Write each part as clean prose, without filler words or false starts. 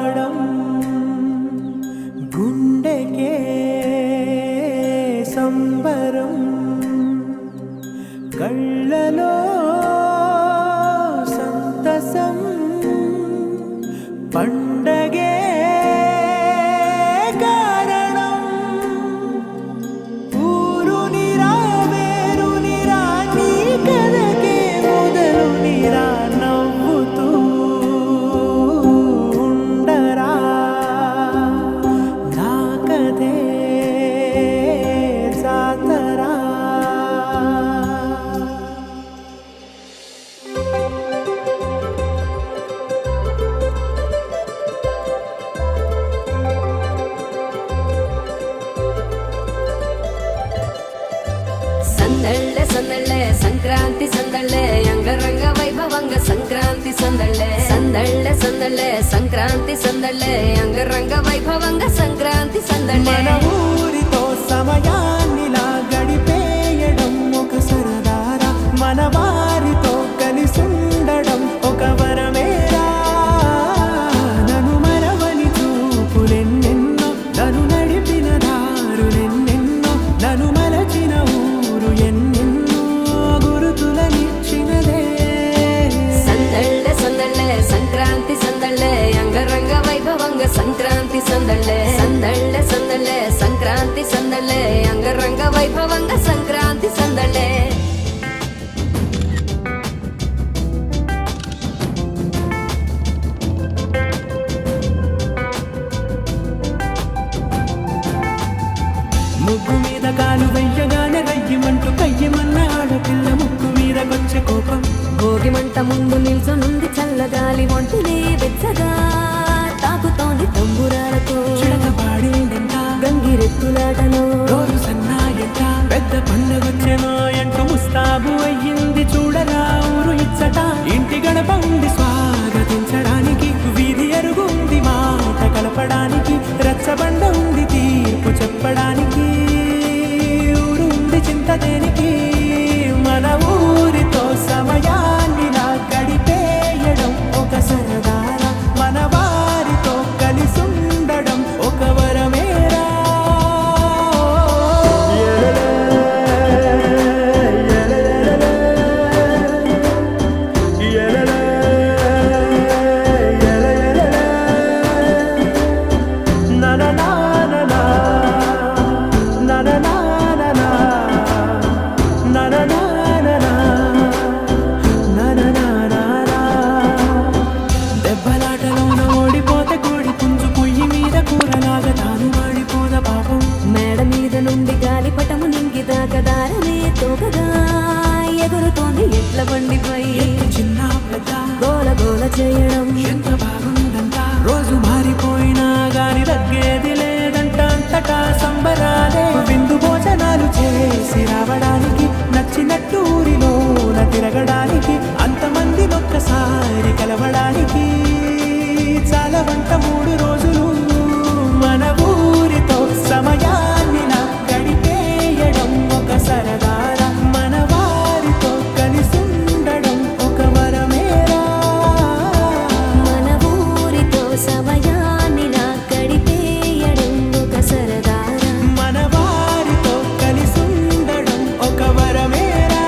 రావడం గుండెకే సంబరం కళ్ళలో సంతసం పండగే కారణం ఊరు నిరా వేరు నిరా నీ కథకే మొదలు నిరా నవ్వుతూ ఉండరా నా కథే జాతరా ಸಂದಳ್ಳೆ ಸಂಕ್ರಾಂತಿ ಸಂದಳ್ಳೆ ಅಂಗರಂಗ ವೈಭವಂಗ ಸಂಕ್ರಾಂತಿ ಸಂದಳ್ಳೆ ಸಂದಳ್ಳೆ ಸಂಕ್ರಾಂತಿ ಸಂದಳ್ಳೆ ಅಂಗರಂಗ ವೈಭವಂಗ ಸಂಕ್ರಾಂತಿ ಸಂದಳ್ಳೆ మన ఊరితో సమయాన్నిలా గడిపేయడం ఒక సరదారా మన వారితో కలిసుండడం ఒక వరమేరా నన్ను మరవని చూపులెన్నెన్నో నన్ను నడిపిన దారులెన్నెన్నో నన్ను మలచిన ఊరు ఎన్నెన్నో గురుతులనిచ్చినదే సందళ్ళే సంక్రాంతి సందళ్ళే అంగరంగ వైభవంగ సంక్రాంతి సందళ్ళే సంక్రాంతి సందళ్ళే అంగరంగ వైభవంగ సంక్రాంతి సందళ్ళే ముగ్గు మీద కాలు వెయ్యగానే రయ్యమంటూ కయ్యమన్న ఆడపిల్ల ముక్కు మీదకొచ్చే కోపం భోగి మంట ముందు నిల్చొనుంది చల్లగాలి ఒంటినే వెచ్చగా తాకుతోంది తంబురాలతో చిడకపాడిందంట గంగిరెత్తులాటలో రోజు సన్నాయంట పెద్ద పండగొచ్చెనో ఎంటూ ముస్తాబు అయ్యింది చూడరా ఊరు ఇచ్చట ఇంటి గడప ఉంది స్వాగతించడానికి వీధి అరుగుంది మాట కలపడానికి రచ్చబండ ఉంది తీర్పు చెప్పడానికి ఊరు ఉంది చింత దేనికి మన ఊరితో సమయాన్నిలా గడిపేయడం ఒక సరదారా మన వారితో కలిసుండడం ఒక వరమేరా దెబ్బలాటలోన ఓడిపోతే కోడి పుంజు పొయ్యి మీద కూరలాగా తాను వాడిపోద పాపం మేడ మీద నుండి గాలిపటము నింగిదాకా దారనే తోకగా ఎగురుతోంది ఎట్ల బండిపై చిన్న పెద్ద గోల గోల చేయడం ఎంత బాగుందంట రోజు మారిపోయినా గాని తగ్గేది లేదంట అంతటా సంబరాలే విందు భోజనాలు చేసి రావడానికి నచ్చినట్టు ఊరిలోన తిరగడానికి అంతమంది ఒక్కసారి కలవడానికి చాలా వంట 3 రోజులు మన ఊరితో సమయాన్నిలా గడిపేయడం ఒక సరదారా మన వారితో కలిసుండడం ఒక వరమేరా మన ఊరితో సమయాన్నిలా గడిపేయడం ఒక సరదారా మన వారితో కలిసుండడం ఒక వరమేరా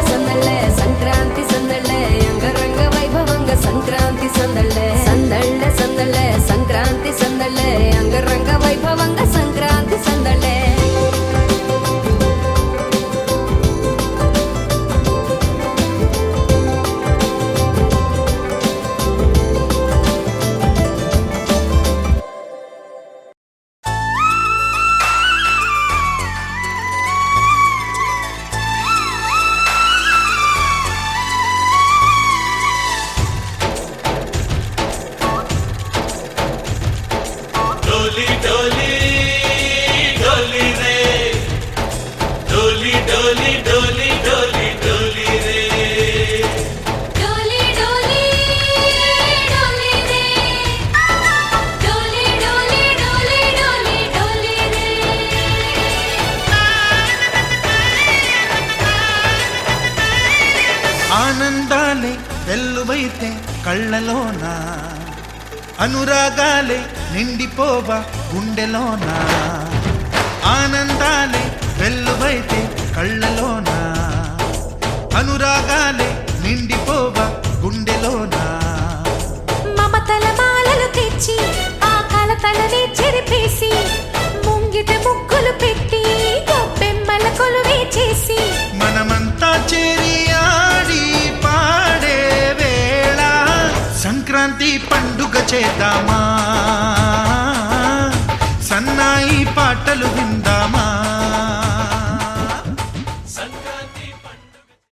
సందళ్ళే సంక్రాంతి సందళ్ళే అంగరంగ వైభవంగ సంక్రాంతి సందళ్ళే సంక్రాంతి సందళ్ళే అంగరంగ వైభవంగ సంక్రాంతి సందళ్ళే डोली डोली डोली వెల్లువైతే కళ్ళలోన అనురాగాలే నిండిపోవా గుండెలోన ఆనందాలే వెల్లువైతే కళ్ళలోన అనురాగాలే నిండిపోవా గుండెలోన మమతల మాలలు తెచ్చి ఆ కలతలనే చెరిపేసి ముంగిట ముగ్గులు పెట్టి గొప్పెమ్మల కొలువే చేసి మనమంతా చేరి ఆడి పాడే వేళ సంక్రాంతి పండుగ చేద్దామా